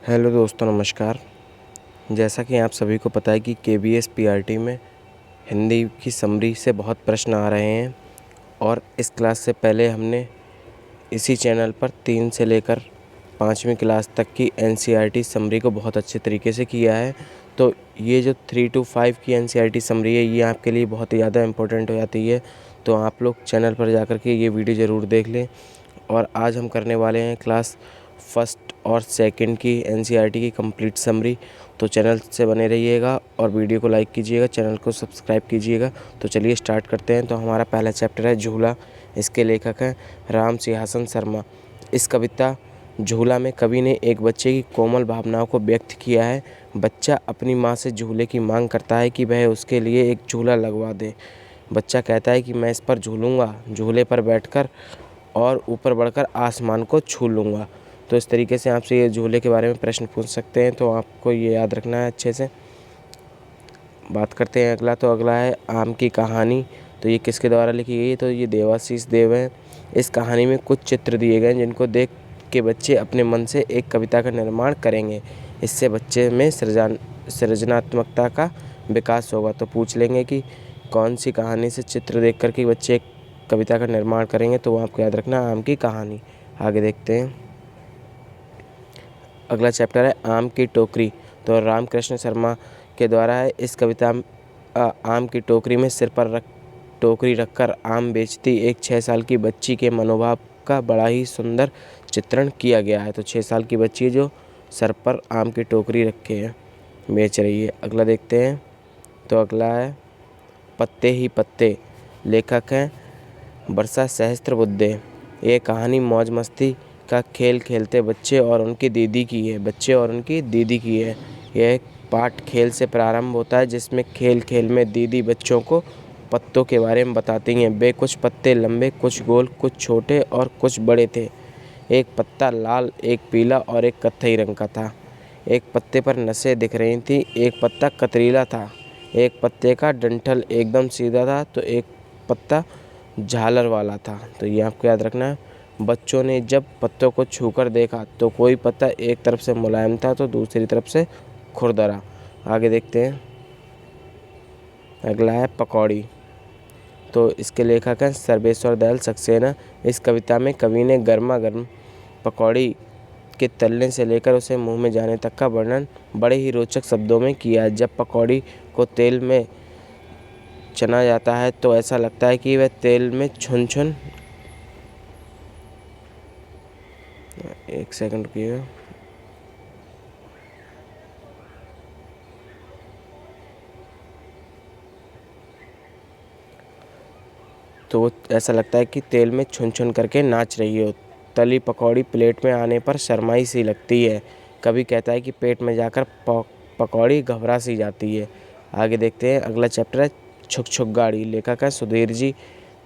Hello दोस्तों, नमस्कार। जैसा कि आप सभी को पता है कि केबीएस पीआरटी में हिंदी की समरी से बहुत प्रश्न आ रहे हैं और इस क्लास से पहले हमने इसी चैनल पर 3 से लेकर 5वीं क्लास तक की एनसीईआरटी समरी को बहुत अच्छे तरीके से किया है। तो ये जो 3 to 5 की एनसीईआरटी समरी है, ये आपके लिए बहुत ही ज़्यादा इम्पोर्टेंट हो जाती है। तो आप लोग चैनल पर जाकर के ये वीडियो ज़रूर देख लें। और आज हम करने वाले हैं क्लास फर्स्ट और सेकंड की एनसीईआरटी की कंप्लीट समरी। तो चैनल से बने रहिएगा और वीडियो को लाइक कीजिएगा, चैनल को सब्सक्राइब कीजिएगा। तो चलिए स्टार्ट करते हैं। तो हमारा पहला चैप्टर है झूला। इसके लेखक हैं राम सिंहासन शर्मा। इस कविता झूला में कवि ने एक बच्चे की कोमल भावनाओं को व्यक्त किया है। बच्चा अपनी माँ से झूले की मांग करता है कि वह उसके लिए एक झूला लगवा दे। बच्चा कहता है कि मैं इस पर झूलूंगा, झूले पर बैठकर और ऊपर बढ़कर आसमान को छू लूँगा। तो इस तरीके से आपसे ये झूले के बारे में प्रश्न पूछ सकते हैं, तो आपको ये याद रखना है अच्छे से। बात करते हैं अगला। तो अगला है आम की कहानी। तो ये किसके द्वारा लिखी गई है? तो ये देवाशीष देव हैं। इस कहानी में कुछ चित्र दिए गए हैं जिनको देख के बच्चे अपने मन से एक कविता का निर्माण करेंगे। इससे बच्चे में सृजनात्मकता का विकास होगा। तो पूछ लेंगे कि कौन सी कहानी से चित्र देख कर के बच्चे एक कविता का निर्माण करेंगे, तो वो आपको याद रखना आम की कहानी। आगे देखते हैं। अगला चैप्टर है आम की टोकरी। तो रामकृष्ण शर्मा के द्वारा है। इस कविता आम की टोकरी में सिर पर टोकरी रखकर आम बेचती एक 6 साल की बच्ची के मनोभाव का बड़ा ही सुंदर चित्रण किया गया है। तो 6 साल की बच्ची जो सर पर आम की टोकरी रखे है, बेच रही है। अगला देखते हैं। तो अगला है पत्ते ही पत्ते। लेखक हैं वर्षा सहस्त्रबुद्धे। ये कहानी मौज मस्ती का खेल खेलते बच्चे और उनकी दीदी की है। यह पाठ खेल से प्रारंभ होता है, जिसमें खेल खेल में दीदी बच्चों को पत्तों के बारे में बताती हैं। वे कुछ पत्ते लंबे, कुछ गोल, कुछ छोटे और कुछ बड़े थे। एक पत्ता लाल, एक पीला और एक कत्थई रंग का था। एक पत्ते पर नसें दिख रही थी, एक पत्ता कतरीला था। एक पत्ते का डंठल एकदम सीधा था, तो एक पत्ता झालर वाला था। तो ये आपको याद रखना है। बच्चों ने जब पत्तों को छूकर देखा तो कोई पत्ता एक तरफ से मुलायम था तो दूसरी तरफ से खुरदरा। आगे देखते हैं। अगला है पकौड़ी। तो इसके लेखक हैं सर्वेश्वर दयाल सक्सेना। इस कविता में कवि ने गर्मा गर्म पकौड़ी के तलने से लेकर उसे मुंह में जाने तक का वर्णन बड़े ही रोचक शब्दों में किया है। जब पकौड़ी को तेल में चना जाता है तो ऐसा लगता है कि वह तेल में छुन छुन, एक सेकंड रुकिएगा। तो वो ऐसा लगता है कि तेल में छुन छुन करके नाच रही हो। तली पकौड़ी प्लेट में आने पर शर्माई सी लगती है। कभी कहता है कि पेट में जाकर पकौड़ी घबरा सी जाती है। आगे देखते हैं। अगला चैप्टर है छुक छुक गाड़ी। लेखक है सुधीर जी।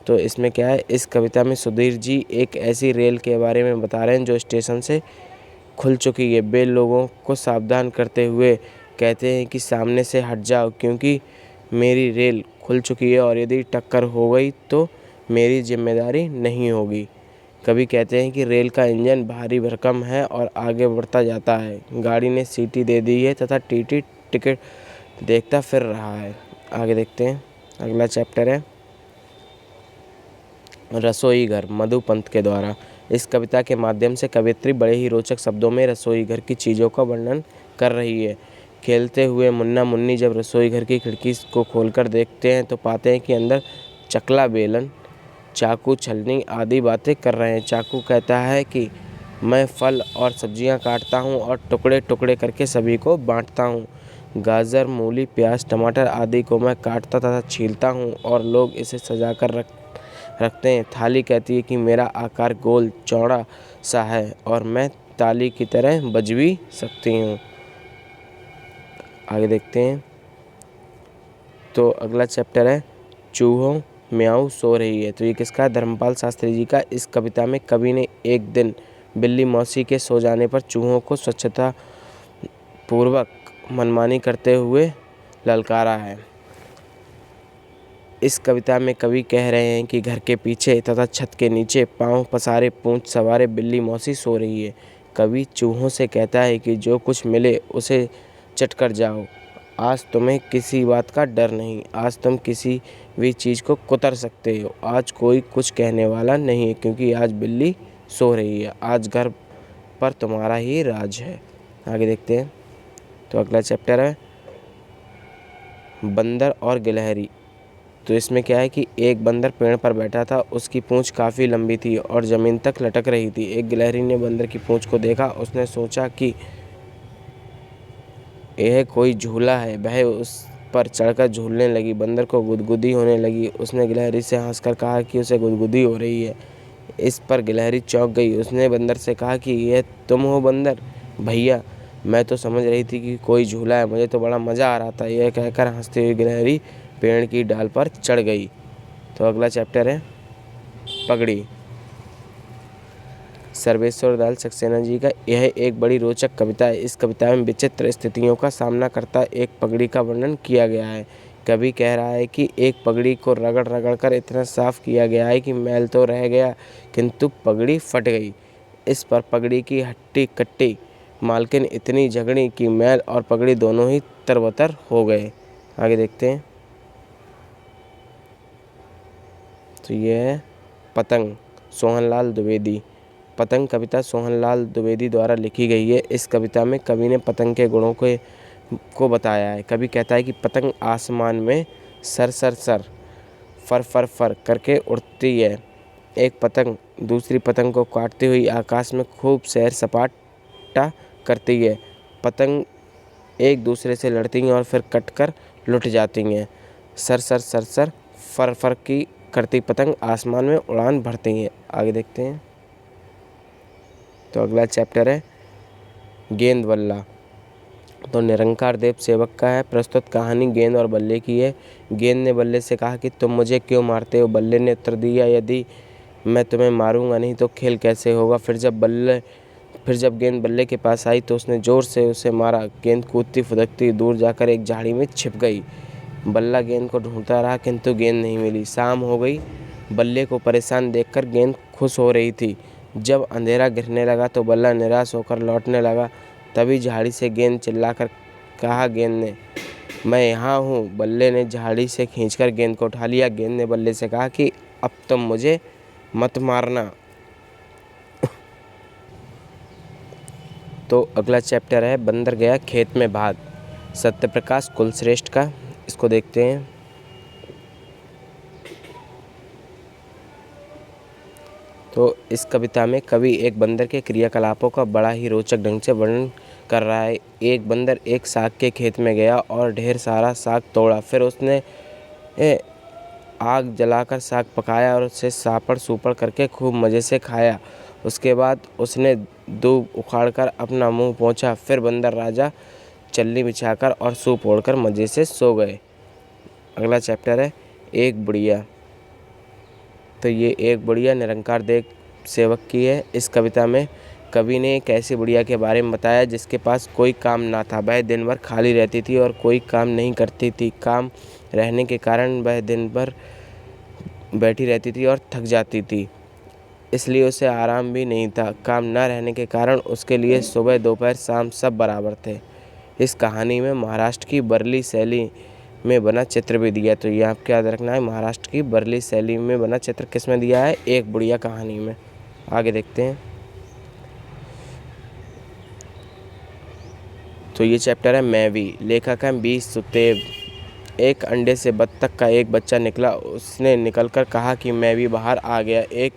तो इसमें क्या है, इस कविता में सुधीर जी एक ऐसी रेल के बारे में बता रहे हैं जो स्टेशन से खुल चुकी है। वे लोगों को सावधान करते हुए कहते हैं कि सामने से हट जाओ, क्योंकि मेरी रेल खुल चुकी है और यदि टक्कर हो गई तो मेरी जिम्मेदारी नहीं होगी। कभी कहते हैं कि रेल का इंजन भारी भरकम है और आगे बढ़ता जाता है। गाड़ी ने सीटी दे दी है तथा टीटी टिकट देखता फिर रहा है। आगे देखते हैं। अगला चैप्टर है रसोई घर, मधुपंत के द्वारा। इस कविता के माध्यम से कवियत्री बड़े ही रोचक शब्दों में रसोई घर की चीज़ों का वर्णन कर रही है। खेलते हुए मुन्ना मुन्नी जब रसोई घर की खिड़की को खोलकर देखते हैं तो पाते हैं कि अंदर चकला, बेलन, चाकू, छलनी आदि बातें कर रहे हैं। चाकू कहता है कि मैं फल और सब्जियां काटता हूं और टुकड़े टुकड़े करके सभी को बांटता हूं। गाजर, मूली, प्याज, टमाटर आदि को मैं काटता तथा छीलता हूं और लोग इसे सजा कर रखते हैं। थाली कहती है कि मेरा आकार गोल चौड़ा सा है और मैं ताली की तरह बज भी सकती हूँ। आगे देखते हैं। तो अगला चैप्टर है चूहों म्याऊं सो रही है। तो ये किसका? धर्मपाल शास्त्री जी का। इस कविता में कवि ने एक दिन बिल्ली मौसी के सो जाने पर चूहों को स्वच्छता पूर्वक मनमानी करते हुए ललकारा है। इस कविता में कवि कह रहे हैं कि घर के पीछे तथा छत के नीचे पांव पसारे पूंछ सवारे बिल्ली मौसी सो रही है। कवि चूहों से कहता है कि जो कुछ मिले उसे चट कर जाओ। आज तुम्हें किसी बात का डर नहीं, आज तुम किसी भी चीज़ को कुतर सकते हो। आज कोई कुछ कहने वाला नहीं है, क्योंकि आज बिल्ली सो रही है। आज घर पर तुम्हारा ही राज है। आगे देखते हैं। तो अगला चैप्टर है बंदर और गिलहरी। तो इसमें क्या है कि एक बंदर पेड़ पर बैठा था, उसकी पूंछ काफ़ी लंबी थी और ज़मीन तक लटक रही थी। एक गिलहरी ने बंदर की पूंछ को देखा, उसने सोचा कि यह कोई झूला है। वह उस पर चढ़कर झूलने लगी। बंदर को गुदगुदी होने लगी। उसने गिलहरी से हंसकर कहा कि उसे गुदगुदी हो रही है। इस पर गिलहरी चौंक गई। उसने बंदर से कहा कि यह तुम हो बंदर भैया? मैं तो समझ रही थी कि कोई झूला है, मुझे तो बड़ा मज़ा आ रहा था। यह कहकर हंसते हुए गिलहरी पेड़ की डाल पर चढ़ गई। तो अगला चैप्टर है पगड़ी। सर्वेश्वर दयाल सक्सेना जी का यह एक बड़ी रोचक कविता है। इस कविता में विचित्र स्थितियों का सामना करता एक पगड़ी का वर्णन किया गया है। कवि कह रहा है कि एक पगड़ी को रगड़ रगड़ कर इतना साफ किया गया है कि मैल तो रह गया, किंतु पगड़ी फट गई। इस पर पगड़ी की हट्टी कट्टी मालकिन इतनी झगड़ी कि मैल और पगड़ी दोनों ही तरबतर हो गए। आगे देखते हैं। तो ये है पतंग, सोहनलाल द्विवेदी। पतंग कविता सोहनलाल द्विवेदी द्वारा लिखी गई है। इस कविता में कवि ने पतंग के गुणों को बताया है। कवि कहता है कि पतंग आसमान में सर सर सर फर फर फर करके उड़ती है। एक पतंग दूसरी पतंग को काटती हुई आकाश में खूब सैर सपाटा करती है। पतंग एक दूसरे से लड़ती हैं और फिर कटकर लुट जाती हैं। सर सर सर सर फर फर की करती पतंग आसमान में उड़ान भरती हैं। आगे देखते हैं। तो अगला चैप्टर है गेंद बल्ला। तो निरंकार देव सेवक का है। प्रस्तुत कहानी गेंद और बल्ले की है। गेंद ने बल्ले से कहा कि तुम मुझे क्यों मारते हो? बल्ले ने उत्तर दिया, यदि मैं तुम्हें मारूंगा नहीं तो खेल कैसे होगा? फिर जब गेंद बल्ले के पास आई तो उसने जोर से उसे मारा। गेंद कूदती फुदकती दूर जाकर एक झाड़ी में छिप गई। बल्ला गेंद को ढूंढता रहा, किंतु गेंद नहीं मिली। शाम हो गई। बल्ले को परेशान देखकर गेंद खुश हो रही थी। जब अंधेरा गिरने लगा तो बल्ला निराश होकर लौटने लगा। तभी झाड़ी से गेंद चिल्लाकर कहा, गेंद ने, मैं यहाँ हूँ। बल्ले ने झाड़ी से खींचकर गेंद को उठा लिया। गेंद ने बल्ले से कहा कि अब तुम मुझे मत मारना। तो अगला चैप्टर है बंदर गया खेत में भाग, सत्यप्रकाश कुलश्रेष्ठ का। इसको देखते हैं। तो इस कविता में कवि एक बंदर के क्रियाकलापों का बड़ा ही रोचक ढंग से वर्णन कर रहा है। एक बंदर एक साग के खेत में गया और ढेर सारा साग तोड़ा। फिर उसने आग जलाकर साग पकाया और उसे सापड़ सूपड़ करके खूब मज़े से खाया। उसके बाद उसने दूब उखाड़कर अपना मुंह पोंछा। फिर बंदर राजा चल्ली बिछाकर और सूप ओढ़कर मज़े से सो गए। अगला चैप्टर है एक बुढ़िया। तो ये एक बुढ़िया निरंकार देव सेवक की है। इस कविता में कवि ने एक ऐसी बुढ़िया के बारे में बताया जिसके पास कोई काम ना था। वह दिन भर खाली रहती थी और कोई काम नहीं करती थी। काम रहने के कारण वह दिन भर बैठी रहती थी और थक जाती थी, इसलिए उसे आराम भी नहीं था। काम न रहने के कारण उसके लिए सुबह दोपहर शाम सब बराबर थे। इस कहानी में महाराष्ट्र की बरली शैली में बना चित्र भी दिया। तो ये आपको याद रखना है, महाराष्ट्र की बरली शैली में बना चित्र किस में दिया है? एक बुढ़िया कहानी में। आगे देखते हैं। तो ये चैप्टर है मैं भी। लेखक है बी सुतेव। एक अंडे से बत्तख का एक बच्चा निकला। उसने निकलकर कहा कि मैं भी बाहर आ गया। एक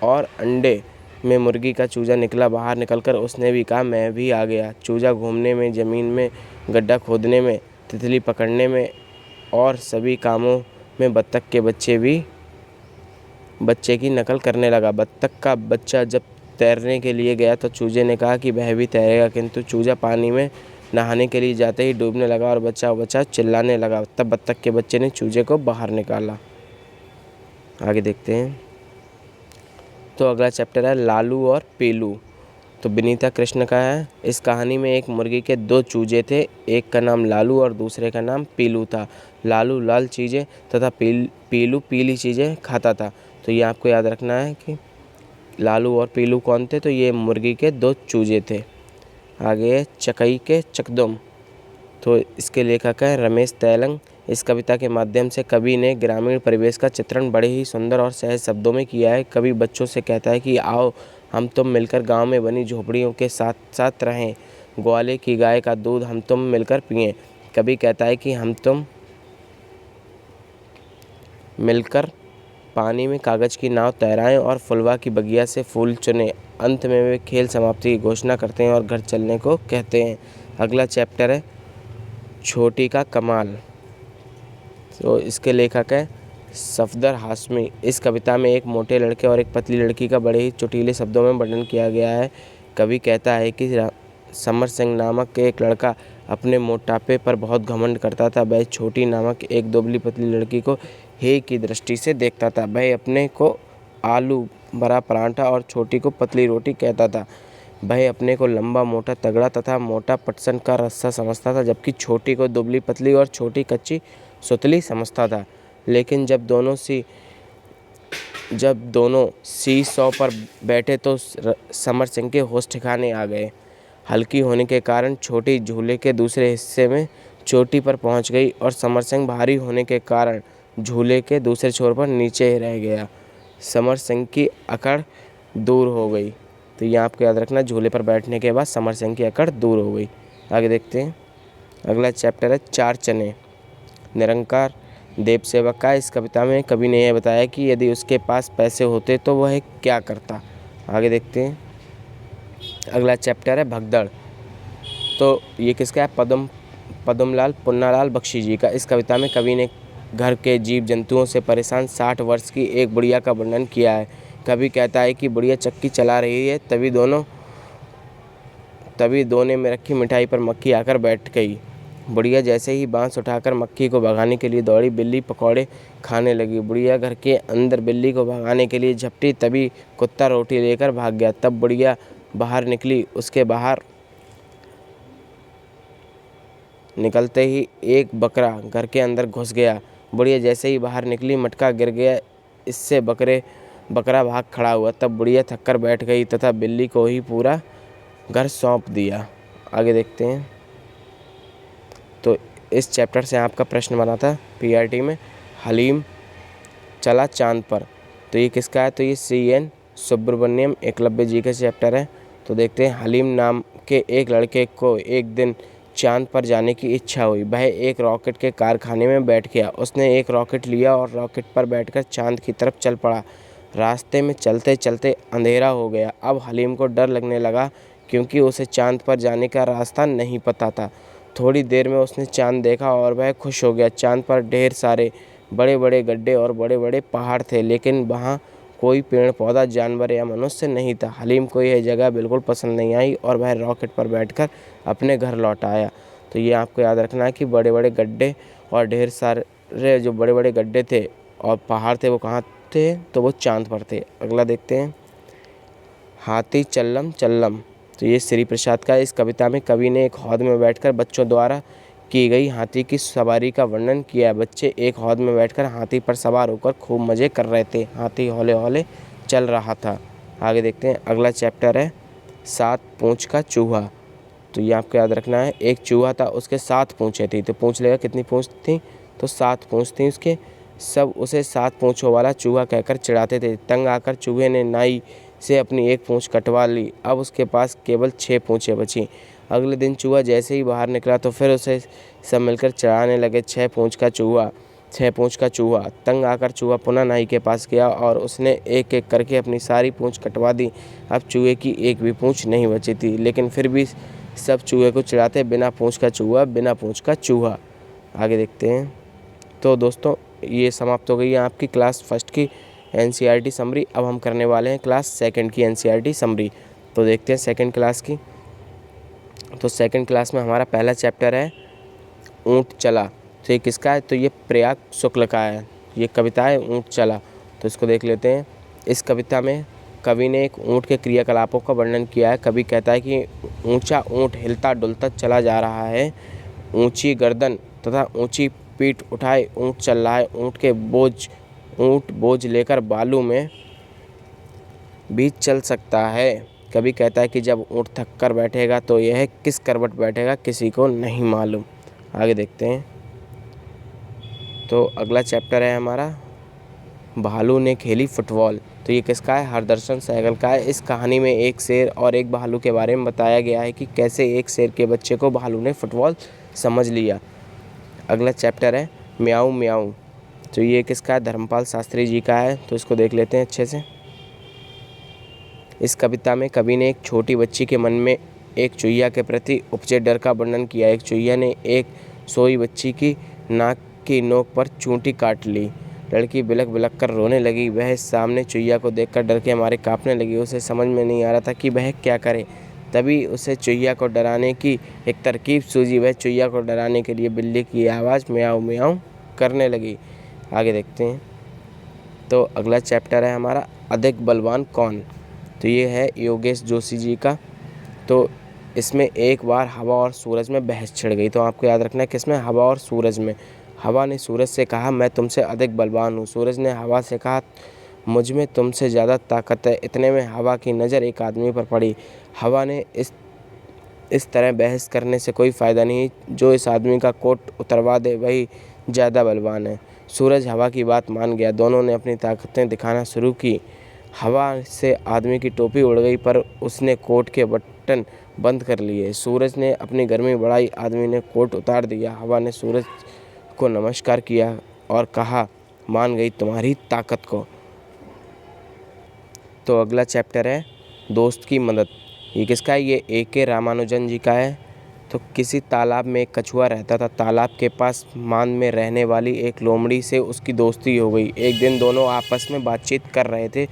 और अंडे में मुर्गी का चूजा निकला। बाहर निकलकर उसने भी कहा मैं भी आ गया। चूजा घूमने में, ज़मीन में गड्ढा खोदने में, तितली पकड़ने में और सभी कामों में बत्तख के बच्चे की नकल करने लगा। बत्तख का बच्चा जब तैरने के लिए गया तो चूजे ने कहा कि वह भी तैरेगा, किंतु चूजा पानी में नहाने के लिए जाते ही डूबने लगा और बचाओ बचाओ चिल्लाने लगा। तब बत्तख के बच्चे ने चूजे को बाहर निकाला। आगे देखते हैं। तो अगला चैप्टर है लालू और पीलू। तो विनीता कृष्ण का है। इस कहानी में एक मुर्गी के दो चूजे थे। एक का नाम लालू और दूसरे का नाम पीलू था। लालू लाल चीज़ें तथा पीलू पीली चीज़ें खाता था। तो ये आपको याद रखना है कि लालू और पीलू कौन थे? तो ये मुर्गी के 2 चूजे थे। आगे है चकई के चकदम, तो इसके लेखक हैं रमेश तैलंग। इस कविता के माध्यम से कवि ने ग्रामीण परिवेश का चित्रण बड़े ही सुंदर और सहज शब्दों में किया है। कवि बच्चों से कहता है कि आओ हम तुम मिलकर गांव में बनी झोपड़ियों के साथ साथ रहें, ग्वाले की गाय का दूध हम तुम मिलकर पिएं। कवि कहता है कि हम तुम मिलकर पानी में कागज़ की नाव तैराएं और फुलवा की बगिया से फूल चुनें। अंत में वे खेल समाप्ति की घोषणा करते हैं और घर चलने को कहते हैं। अगला चैप्टर है छोटी का कमाल, तो इसके लेखक है सफदर हाशमी। इस कविता में एक मोटे लड़के और एक पतली लड़की का बड़े ही चुटीले शब्दों में वर्णन किया गया है। कवि कहता है कि समर सिंह नामक एक लड़का अपने मोटापे पर बहुत घमंड करता था। वह छोटी नामक एक दुबली पतली लड़की को हे की दृष्टि से देखता था। वह अपने को आलू भरा पराठा और छोटी को पतली रोटी कहता था। वह अपने को लंबा मोटा तगड़ा तथा मोटा पटसन का रस्सा समझता था, जबकि छोटी को दुबली पतली और छोटी कच्ची सुतली समझता था। लेकिन जब दोनों सी सौ पर बैठे तो समर सिंह के होश ठिकाने आ गए। हल्की होने के कारण छोटी झूले के दूसरे हिस्से में चोटी पर पहुंच गई और समर सिंह भारी होने के कारण झूले के दूसरे छोर पर नीचे रह गया। समर सिंह की अकड़ दूर हो गई। तो ये आपको याद रखना, झूले पर बैठने के बाद समर सिंह की अकड़ दूर हो गई। आगे देखते हैं। अगला चैप्टर है चार चने, निरंकार देव सेवक का। इस कविता में कवि ने यह बताया कि यदि उसके पास पैसे होते तो वह क्या करता। आगे देखते हैं। अगला चैप्टर है भगदड़, तो ये किसका है? पद्मलाल पुन्नालाल बख्शी जी का। इस कविता में कवि ने घर के जीव जंतुओं से परेशान 60 वर्ष की एक बुढ़िया का वर्णन किया है। कवि कहता है कि बुढ़िया चक्की चला रही है, तभी दोने में रखी मिठाई पर मक्खी आकर बैठ गई। बुढ़िया जैसे ही बांस उठाकर मक्खी को भगाने के लिए दौड़ी, बिल्ली पकौड़े खाने लगी। बुढ़िया घर के अंदर बिल्ली को भगाने के लिए झपटी, तभी कुत्ता रोटी लेकर भाग गया। तब बुढ़िया बाहर निकली। उसके बाहर निकलते ही एक बकरा घर के अंदर घुस गया। बुढ़िया जैसे ही बाहर निकली, मटका गिर गया। इससे बकरा भाग खड़ा हुआ। तब बुढ़िया थककर बैठ गई तथा बिल्ली को ही पूरा घर सौंप दिया। आगे देखते हैं। तो इस चैप्टर से आपका प्रश्न बना था पीआरटी में, हलीम चला चांद पर। तो ये किसका है? तो ये CN सुब्रमण्यम एकलव्य जी का चैप्टर है। तो देखते हैं। हलीम नाम के एक लड़के को एक दिन चांद पर जाने की इच्छा हुई। वह एक रॉकेट के कारखाने में बैठ गया। उसने एक रॉकेट लिया और रॉकेट पर बैठकर चांद की तरफ चल पड़ा। रास्ते में चलते चलते अंधेरा हो गया। अब हलीम को डर लगने लगा, क्योंकि उसे चांद पर जाने का रास्ता नहीं पता था। थोड़ी देर में उसने चांद देखा और वह खुश हो गया। चांद पर ढेर सारे बड़े बड़े गड्ढे और बड़े बड़े पहाड़ थे, लेकिन वहाँ कोई पेड़ पौधा, जानवर या मनुष्य नहीं था। हलीम को यह जगह बिल्कुल पसंद नहीं आई और वह रॉकेट पर बैठकर अपने घर लौट आया। तो ये आपको याद रखना है कि बड़े बड़े गड्ढे और ढेर सारे जो बड़े बड़े गड्ढे थे और पहाड़ थे, वो कहाँ थे? तो वो चांद पर थे। अगला देखते हैं। हाथी चल्लम चल्लम, तो ये श्री प्रसाद का। इस कविता में कवि ने एक हौद में बैठकर बच्चों द्वारा की गई हाथी की सवारी का वर्णन किया है। बच्चे एक हौद में बैठकर हाथी पर सवार होकर खूब मज़े कर रहे थे। हाथी हौले हौले चल रहा था। आगे देखते हैं। अगला चैप्टर है 7 पूँछ का चूहा। तो ये आपको याद रखना है। एक चूहा था, उसके 7 पूँछें थी। तो पूछ लेगा कितनी पूँछ थी? तो 7 पूँछ थी उसके। सब उसे 7 पूँछों वाला चूहा कहकर चिढ़ाते थे। तंग आकर चूहे ने नाई से अपनी एक पूँछ कटवा ली। अब उसके पास केवल 6 पूँछें बची। अगले दिन चूहा जैसे ही बाहर निकला तो फिर उसे सब मिलकर चिढ़ाने लगे। 6 पूँछ का चूहा। तंग आकर चूहा पुनः नाई के पास गया और उसने एक एक करके अपनी सारी पूँछ कटवा दी। अब चूहे की एक भी पूँछ नहीं बची थी, लेकिन फिर भी सब चूहे को चिढ़ाते, बिना पूँछ का चूहा। आगे देखते हैं। तो दोस्तों, ये समाप्त हो गई है आपकी क्लास फर्स्ट की NCERT समरी। अब हम करने वाले हैं क्लास सेकंड की NCERT समरी। तो देखते हैं सेकंड क्लास की। तो सेकंड क्लास में हमारा पहला चैप्टर है ऊँट चला। तो ये किसका है? तो ये प्रयाग शुक्ल का है। ये कविता है ऊँट चला। तो इसको देख लेते हैं। इस कविता में कवि ने एक ऊँट के क्रियाकलापों का वर्णन किया है। कवि कहता है कि ऊँचा ऊँट हिलता डुलता चला जा रहा है। ऊँची गर्दन तथा ऊँची पीठ उठाए ऊँट चल रहा है। ऊँट बोझ लेकर बालू में भी चल सकता है। कवि कहता है कि जब ऊँट थक कर बैठेगा तो यह किस करवट बैठेगा किसी को नहीं मालूम। आगे देखते हैं। तो अगला चैप्टर है हमारा भालू ने खेली फुटबॉल। तो ये किसका है? हरदर्शन सहगल का है। इस कहानी में एक शेर और एक भालू के बारे में बताया गया है कि कैसे एक शेर के बच्चे को भालू ने फुटबॉल समझ लिया। अगला चैप्टर है म्याऊं म्याऊं। तो ये किसका है? धर्मपाल शास्त्री जी का है। तो इसको देख लेते हैं अच्छे से। इस कविता में कवि ने एक छोटी बच्ची के मन में एक चूहिया के प्रति उपजे डर का वर्णन किया। एक चूहिया ने एक सोई बच्ची की नाक की नोक पर चूंटी काट ली। लड़की बिलख बिलख कर रोने लगी। वह सामने चूहिया को देखकर डर के मारे कांपने लगी। उसे समझ में नहीं आ रहा था कि वह क्या करे। तभी उसे चूहिया को डराने की एक तरकीब सूझी। वह चूहिया को डराने के लिए बिल्ली की आवाज़ म्याऊं म्याऊं करने लगी। आगे देखते हैं। तो अगला चैप्टर है हमारा अधिक बलवान कौन। तो ये है योगेश जोशी जी का। तो इसमें एक बार हवा और सूरज में बहस छिड़ गई। तो आपको याद रखना है किसमें? हवा और सूरज में। हवा ने सूरज से कहा मैं तुमसे अधिक बलवान हूँ। सूरज ने हवा से कहा मुझ में तुमसे ज़्यादा ताकत है। इतने में हवा की नज़र एक आदमी पर पड़ी। हवा ने इस तरह बहस करने से कोई फ़ायदा नहीं, जो इस आदमी का कोट उतरवा दे वही ज़्यादा बलवान है। सूरज हवा की बात मान गया। दोनों ने अपनी ताकतें दिखाना शुरू की। हवा से आदमी की टोपी उड़ गई पर उसने कोट के बटन बंद कर लिए। सूरज ने अपनी गर्मी बढ़ाई। आदमी ने कोट उतार दिया। हवा ने सूरज को नमस्कार किया और कहा मान गई तुम्हारी ताकत को। तो अगला चैप्टर है दोस्त की मदद। ये किसका है? ये A.K. रामानुजन जी का है। तो किसी तालाब में एक कछुआ रहता था। तालाब के पास मान में रहने वाली एक लोमड़ी से उसकी दोस्ती हो गई। एक दिन दोनों आपस में बातचीत कर रहे थे।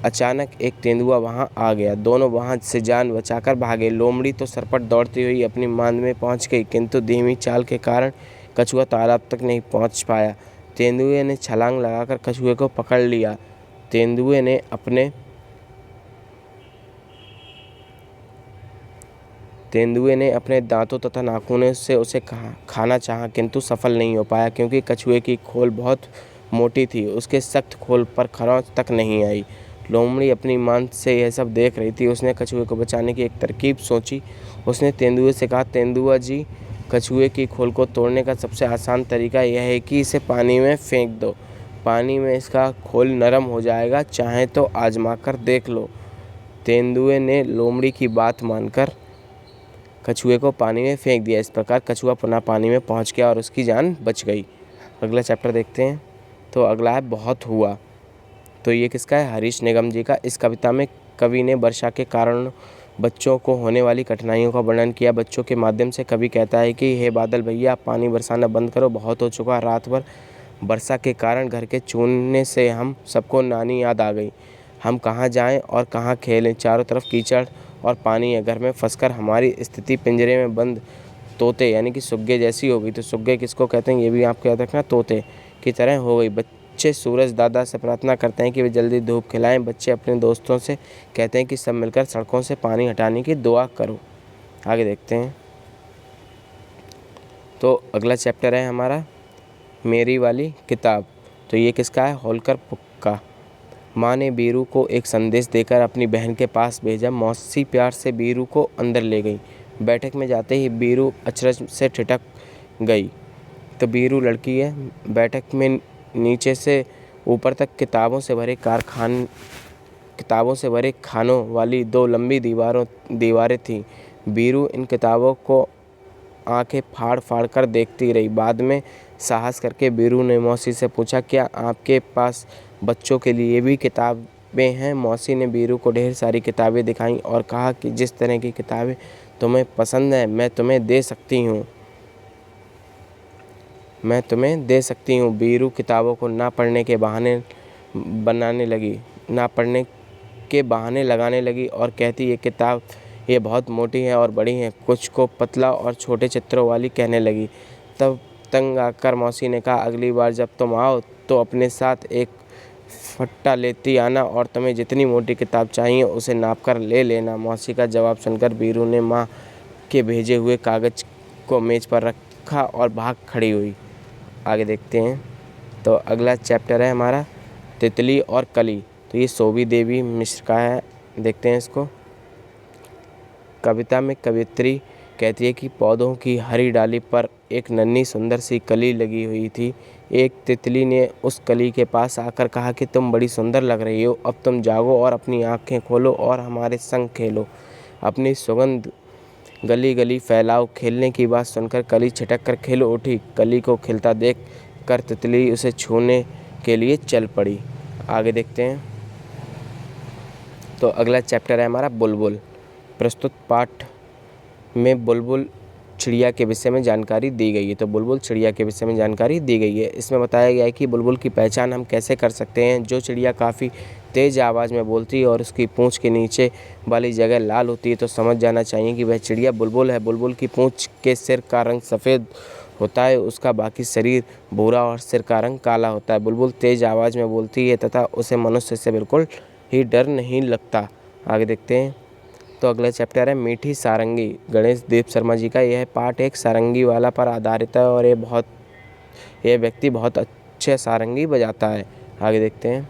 अचानक एक तेंदुआ वहां आ गया। दोनों वहां से जान बचाकर भागे। लोमड़ी तो सरपट दौड़ती हुई अपनी मान में पहुंच गई, किंतु धीमी चाल के कारण कछुआ तालाब तक नहीं पहुंच पाया। तेंदुए ने छलांग लगाकर कछुए को पकड़ लिया। तेंदुए ने अपने दांतों तथा नाखूनों से उसे खाना चाहा, किंतु सफल नहीं हो पाया, क्योंकि कछुए की खोल बहुत मोटी थी। उसके सख्त खोल पर खरोंच तक नहीं आई। लोमड़ी अपनी मान से यह सब देख रही थी। उसने कछुए को बचाने की एक तरकीब सोची। उसने तेंदुए से कहा तेंदुआ जी, कछुए की खोल को तोड़ने का सबसे आसान तरीका यह है कि इसे पानी में फेंक दो। पानी में इसका खोल नरम हो जाएगा, चाहे तो आजमा कर देख लो। तेंदुए ने लोमड़ी की बात मानकर कछुए को पानी में फेंक दिया। इस प्रकार कछुआ पुनः पानी में पहुंच गया और उसकी जान बच गई। अगला चैप्टर देखते हैं। तो अगला है बहुत हुआ। तो ये किसका है? हरीश निगम जी का। इस कविता में कवि ने वर्षा के कारण बच्चों को होने वाली कठिनाइयों का वर्णन किया। बच्चों के माध्यम से कवि कहता है कि हे बादल भैया, पानी बरसाना बंद करो, बहुत हो चुका। रात भर वर्षा के कारण घर के चूने से हम सबको नानी याद आ गई। हम कहाँ जाएं और कहाँ खेलें? चारों तरफ कीचड़ और पानी है। घर में फंसकर हमारी स्थिति पिंजरे में बंद तोते यानी कि सुग्गे जैसी हो गई। तो सुग्गे किसको कहते हैं ये भी आपको याद रखना, तोते की तरह हो गई। बच्चे सूरज दादा से प्रार्थना करते हैं कि वे जल्दी धूप खिलाएं। बच्चे अपने दोस्तों से कहते हैं कि सब मिलकर सड़कों से पानी हटाने की दुआ करो। आगे देखते हैं। तो अगला चैप्टर है हमारा मेरी वाली किताब। तो ये किसका है? होलकर पुक्का। माँ ने बीरू को एक संदेश देकर अपनी बहन के पास भेजा। मौसी प्यार से बीरू को अंदर ले गई। बैठक में जाते ही बीरू अचरज से ठिठक गई। तो बीरू लड़की है। बैठक में नीचे से ऊपर तक किताबों से भरे खानों वाली दो लंबी दीवारें थीं। बीरू इन किताबों को आंखें फाड़ फाड़ कर देखती रही। बाद में साहस करके बीरू ने मौसी से पूछा, क्या आपके पास बच्चों के लिए भी किताबें हैं? मौसी ने बीरू को ढेर सारी किताबें दिखाईं और कहा कि जिस तरह की किताबें तुम्हें पसंद है मैं तुम्हें दे सकती हूँ। बीरू किताबों को ना पढ़ने के बहाने लगाने लगी और कहती ये बहुत मोटी है और बड़ी है। कुछ को पतला और छोटे चित्रों वाली कहने लगी। तब तंग आकर मौसी ने कहा, अगली बार जब तुम आओ तो अपने साथ एक फट्टा लेती आना और तुम्हें जितनी मोटी किताब चाहिए उसे नाप कर ले लेना। मौसी का जवाब सुनकर बीरू ने माँ के भेजे हुए कागज़ को मेज पर रखा और भाग खड़ी हुई। आगे देखते हैं। तो अगला चैप्टर है हमारा तितली और कली। तो ये सोभी देवी मिश्र का है, देखते हैं इसको। कविता में कवियत्री कहती है कि पौधों की हरी डाली पर एक नन्ही सुंदर सी कली लगी हुई थी। एक तितली ने उस कली के पास आकर कहा कि तुम बड़ी सुंदर लग रही हो, अब तुम जागो और अपनी आंखें खोलो और हमारे संग खेलो। अपनी सुगंध गली गली फैलाओ। खेलने की बात सुनकर कली छिटक कर खेल उठी। कली को खिलता देख कर तितली उसे छूने के लिए चल पड़ी। आगे देखते हैं। तो अगला चैप्टर है हमारा बुलबुल। प्रस्तुत पाठ में बुलबुल चिड़िया के विषय में जानकारी दी गई है। तो बुलबुल चिड़िया के विषय में जानकारी दी गई है। इसमें बताया गया है कि बुलबुल की पहचान हम कैसे कर सकते हैं। जो चिड़िया काफ़ी तेज़ आवाज़ में बोलती है और उसकी पूँछ के नीचे वाली जगह लाल होती है तो समझ जाना चाहिए कि वह चिड़िया बुलबुल है। बुलबुल की पूँछ के सिर का रंग सफ़ेद होता है, उसका बाकी शरीर भूरा और सिर का रंग काला होता है। बुलबुल तेज़ आवाज़ में बोलती है तथा उसे मनुष्य से बिल्कुल ही डर नहीं लगता। आगे देखते हैं। तो अगला चैप्टर है मीठी सारंगी। गणेश देव शर्मा जी का यह पाठ एक सारंगी वाला पर आधारित है और यह व्यक्ति बहुत अच्छे सारंगी बजाता है। आगे देखते हैं।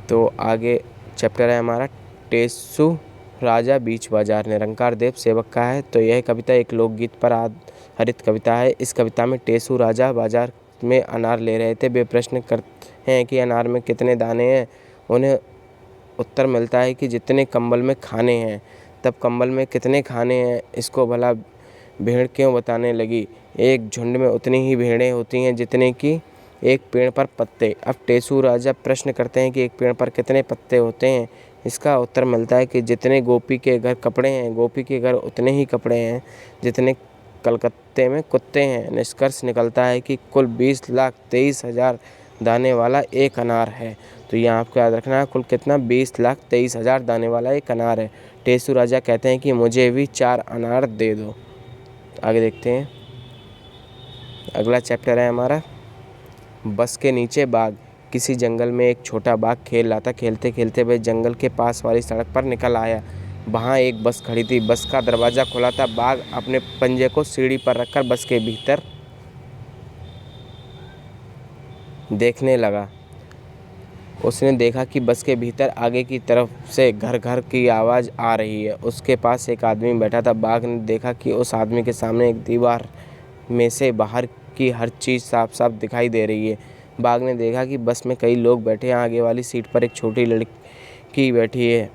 तो आगे चैप्टर है हमारा टेसु राजा बीच बाजार। निरंकार देव सेवक का है। तो यह कविता एक लोकगीत पर आधारित कविता है। इस कविता में टेसु राजा बाजार में अनार ले रहे थे। वे प्रश्न करते हैं कि अनार में कितने दाने हैं। उन्हें उत्तर मिलता है कि जितने कंबल में खाने हैं। तब कंबल में कितने खाने हैं इसको भला भेड़ क्यों बताने लगी। एक झुंड में उतनी ही भेड़ें होती हैं जितने कि एक पेड़ पर पत्ते। अब टेसु राजा प्रश्न करते हैं कि एक पेड़ पर कितने पत्ते होते हैं। इसका उत्तर मिलता है कि जितने गोपी के घर कपड़े हैं, गोपी के घर उतने ही कपड़े हैं जितने कलकत्ते में कुत्ते हैं। निष्कर्ष निकलता है कि कुल 20,23,000 दाने वाला एक अनार है। तो यहाँ आपको याद रखना है कुल कितना 20,23,000 दाने वाला एक अनार है। टेसु राजा कहते हैं कि मुझे भी 4 अनार दे दो। आगे देखते हैं। अगला चैप्टर है हमारा बस के नीचे बाघ। किसी जंगल में एक छोटा बाघ खेल रहा था। खेलते खेलते वह जंगल के पास वाली सड़क पर निकल आया। वहाँ एक बस खड़ी थी। बस का दरवाज़ा खुला था। बाघ अपने पंजे को सीढ़ी पर रखकर बस के भीतर देखने लगा। उसने देखा कि बस के भीतर आगे की तरफ से घर घर की आवाज़ आ रही है। उसके पास एक आदमी बैठा था। बाघ ने देखा कि उस आदमी के सामने एक दीवार में से बाहर की हर चीज़ साफ साफ दिखाई दे रही है। बाघ ने देखा कि बस में कई लोग बैठे हैं। आगे वाली सीट पर एक छोटी लड़की बैठी है।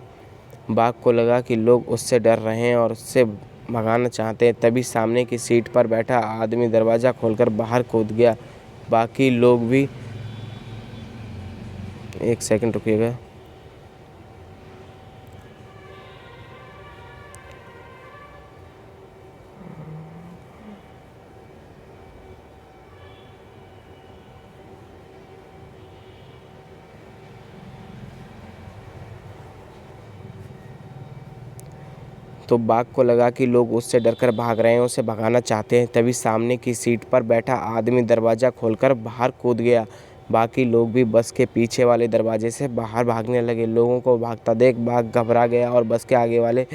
बाघ को लगा कि लोग उससे डर रहे हैं और उससे भगाना चाहते हैं। तभी सामने की सीट पर बैठा आदमी दरवाज़ा खोलकर बाहर कूद गया। बाकी लोग भी, एक सेकंड रुकिएगा। तो बाघ को लगा कि लोग उससे डरकर भाग रहे हैं, उसे भगाना चाहते हैं। तभी सामने की सीट पर बैठा आदमी दरवाज़ा खोलकर बाहर कूद गया। बाकी लोग भी बस के पीछे वाले दरवाजे से बाहर भागने लगे। लोगों को भागता देख बाघ घबरा गया और बस के आगे वाले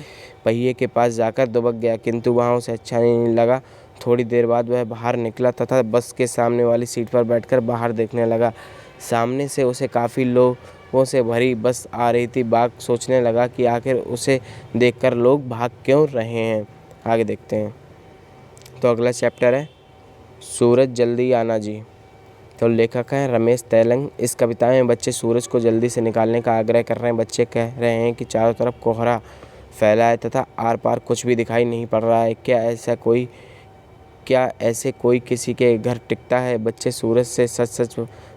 पहिए के पास जाकर दुबक गया, किंतु वहाँ उसे अच्छा नहीं लगा। थोड़ी देर बाद वह बाहर निकला तथा बस के सामने वाली सीट पर बैठकर बाहर देखने लगा। सामने से उसे काफ़ी लोगों से भरी बस आ रही थी। बाघ सोचने लगा कि आखिर उसे देखकर लोग भाग क्यों रहे हैं। आगे देखते हैं। तो अगला चैप्टर है सूरज जल्दी आना जी। तो लेखक हैं रमेश तैलंग। इस कविता में बच्चे सूरज को जल्दी से निकालने का आग्रह कर रहे हैं। बच्चे कह रहे हैं कि चारों तरफ कोहरा फैला है तथा आर पार कुछ भी दिखाई नहीं पड़ रहा है। क्या ऐसे कोई किसी के घर टिकता है। बच्चे सूरज से सच सच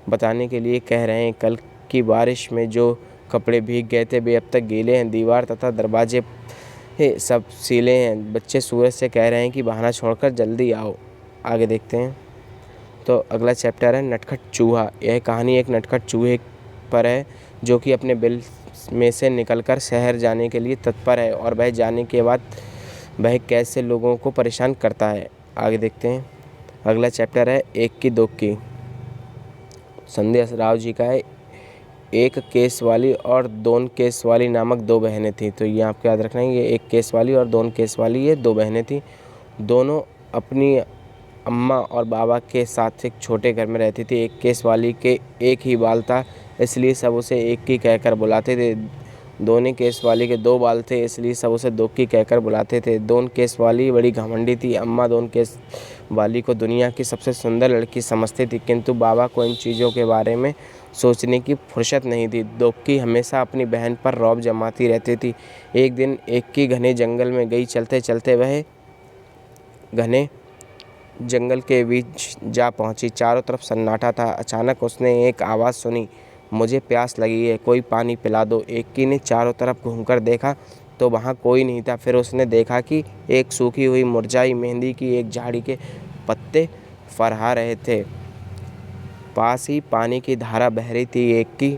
बताने के लिए कह रहे हैं। कल की बारिश में जो कपड़े भीग गए थे वे अब तक गीले हैं। दीवार तथा दरवाजे सब सीले हैं। बच्चे सूरज से कह रहे हैं कि बहाना छोड़कर जल्दी आओ। आगे देखते हैं। तो अगला चैप्टर है नटखट चूहा। यह कहानी एक नटखट चूहे पर है जो कि अपने बिल में से निकलकर शहर जाने के लिए तत्पर है और वह जाने के बाद वह कैसे लोगों को परेशान करता है। आगे देखते हैं। अगला चैप्टर है एक की दो की। संध्या राव जी का है। एक केस वाली और दोन केस वाली नामक 2 बहनें थीं। तो ये आपको याद रखना है, ये एक केस वाली और दोन केस वाली ये 2 बहनें थीं। दोनों अपनी अम्मा और बाबा के साथ एक छोटे घर में रहती थी। एक केस वाली के एक ही बाल था, इसलिए सब उसे एक ही कहकर बुलाते थे। दोनों केस वाली के दो बाल थे, इसलिए सब उसे दो की कहकर बुलाते थे। दोन केस वाली बड़ी घमंडी थी। अम्मा दोन केस वाली को दुनिया की सबसे सुंदर लड़की समझती थी, किंतु बाबा को इन चीज़ों के बारे में सोचने की फुर्सत नहीं थी। दोक्की हमेशा अपनी बहन पर रौब जमाती रहती थी। एक दिन एक की घने जंगल में गई। चलते चलते वह घने जंगल के बीच जा पहुंची। चारों तरफ सन्नाटा था। अचानक उसने एक आवाज़ सुनी, मुझे प्यास लगी है, कोई पानी पिला दो। एकी ने चारों तरफ घूमकर देखा तो वहाँ कोई नहीं था। फिर उसने देखा कि एक सूखी हुई मुरझाई मेहंदी की एक झाड़ी के पत्ते फरहा रहे थे। पास ही पानी की धारा बह रही थी। एकी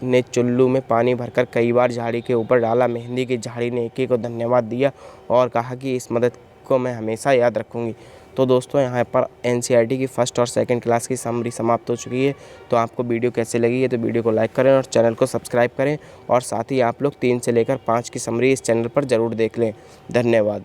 ने चुल्लू में पानी भरकर कई बार झाड़ी के ऊपर डाला। मेहंदी की झाड़ी ने एकी को धन्यवाद दिया और कहा कि इस मदद को मैं हमेशा याद रखूंगी। तो दोस्तों, यहाँ पर एनसीईआरटी की फर्स्ट और सेकंड क्लास की समरी समाप्त हो चुकी है। तो आपको वीडियो कैसे लगी है तो वीडियो को लाइक करें और चैनल को सब्सक्राइब करें, और साथ ही आप लोग 3 से लेकर 5 की समरी इस चैनल पर ज़रूर देख लें। धन्यवाद।